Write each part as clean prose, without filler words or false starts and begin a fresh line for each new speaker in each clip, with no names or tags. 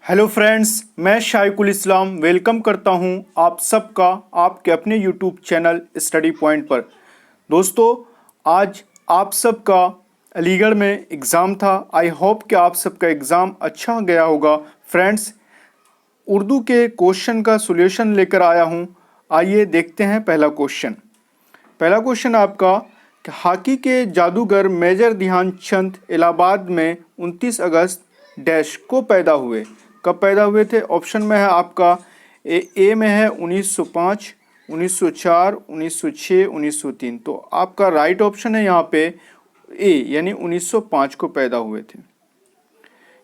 Hello friends, मैं शाइकुल इस्लाम welcome करता हूं आप सबका आपके अपने यूट्यूब चैनल स्टडी पॉइंट पर। दोस्तों, आज आप सबका अलीगढ़ में एग्ज़ाम था। आई होप कि आप सबका एग्ज़ाम अच्छा गया होगा। फ्रेंड्स, उर्दू के क्वेश्चन का सॉल्यूशन लेकर आया हूं। आइए देखते हैं पहला क्वेश्चन आपका कि हॉकी के जादूगर मेजर ध्यानचंद इलाहाबाद में 29 अगस्त डैश को पैदा हुए। कब पैदा हुए थे? ऑप्शन में है आपका ए में है 1905, 1904, 1906, 1903। तो आपका राइट ऑप्शन है यहाँ पे ए, यानी 1905 को पैदा हुए थे।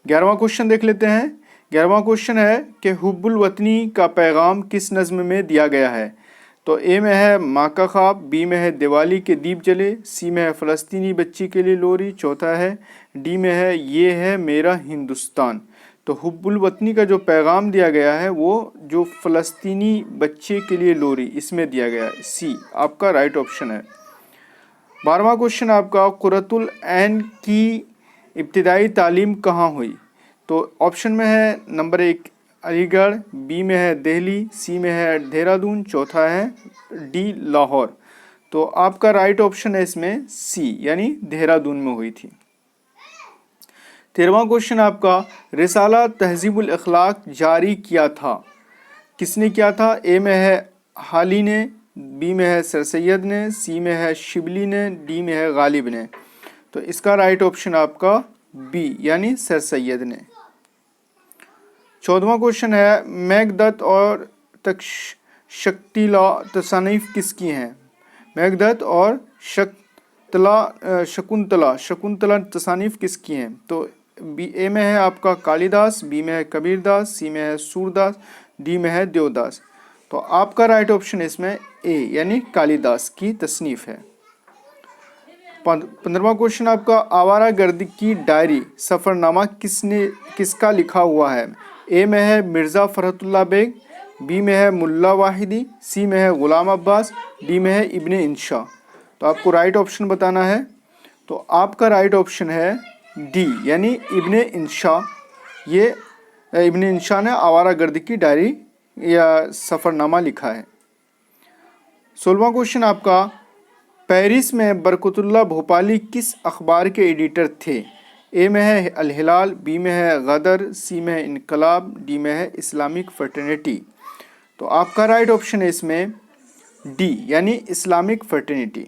11वां क्वेश्चन देख लेते हैं। 11वां क्वेश्चन है कि हुब्बुल वतनी का पैगाम किस नज़्म में दिया गया है? तो ए में है माँ का ख्वाब, बी में है दिवाली के दीप जले, सी में है फ़लस्तीनी बच्ची के लिए लोरी, चौथा है डी में है ये है मेरा हिंदुस्तान। तो हुब्बुल वतनी का जो पैगाम दिया गया है वो जो फ़लस्तीनी बच्चे के लिए लोरी, इसमें दिया गया है। सी आपका राइट ऑप्शन है। 12वां क्वेश्चन आपका कुर्रतुल ऐन की इब्तिदाई तालीम कहाँ हुई? तो ऑप्शन में है नंबर 1 अलीगढ़, बी में है दिल्ली, सी में है देहरादून, चौथा है डी लाहौर। तो आपका राइट ऑप्शन है इसमें सी, यानी देहरादून में हुई थी। 13वां क्वेश्चन आपका रिसाला तहजीबुल अखलाक जारी किया था, किसने किया था? ए में है हाली ने, बी में है सर सैयद ने, सी में है शिबली ने, डी में है गालिब ने। तो इसका राइट ऑप्शन आपका बी, यानी सर सैयद ने। 14वां क्वेश्चन है मेघदत्त और शक्तिला तसानीफ किसकी हैं? मेघदत्त और शकुंतला तसानीफ किसकी हैं? तो बी ए में है आपका कालिदास, बी में है कबीरदास, सी में है सूरदास, डी में है देवदास। तो आपका राइट ऑप्शन इसमें ए, यानी कालिदास की तसनीफ है। 15वां क्वेश्चन आपका आवारागर्दी की डायरी सफ़रनामा किसका लिखा हुआ है? ए में है मिर्ज़ा फ़रहतुल्लाह बेग, बी में है मुल्ला वाहिदी, सी में है ग़ुलाम अब्बास, डी में है इब्ने इंशा। तो आपको राइट ऑप्शन बताना है। तो आपका राइट ऑप्शन है डी, यानी इब्ने इंशा। ये इब्ने इंशा ने आवारागर्दी की डायरी या सफ़रनामा लिखा है। 16वां क्वेश्चन आपका पेरिस में बरकतुल्लाह भोपाली किस अखबार के एडिटर थे? ए में है अल हिलाल, बी में है गदर, सी में है इनकलाब, डी में है इस्लामिक फ्रेटर्निटी। तो आपका राइट ऑप्शन है इसमें डी, यानी इस्लामिक फ्रेटर्निटी।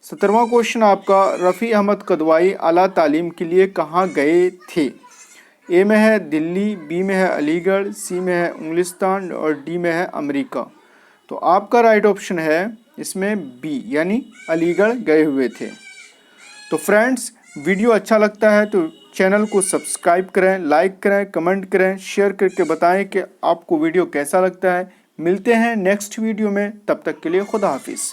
17वां क्वेश्चन आपका रफ़ी अहमद कदवाई आला तालीम के लिए कहाँ गए थे? ए में है दिल्ली, बी में है अलीगढ़, सी में है इंग्लिस्तान और डी में है अमेरिका। तो आपका राइट ऑप्शन है इसमें बी, यानी अलीगढ़ गए हुए थे। तो फ्रेंड्स, वीडियो अच्छा लगता है तो चैनल को सब्सक्राइब करें, लाइक करें, कमेंट करें, शेयर करके बताएं कि आपको वीडियो कैसा लगता है। मिलते हैं नेक्स्ट वीडियो में, तब तक के लिए खुदा हाफिज़।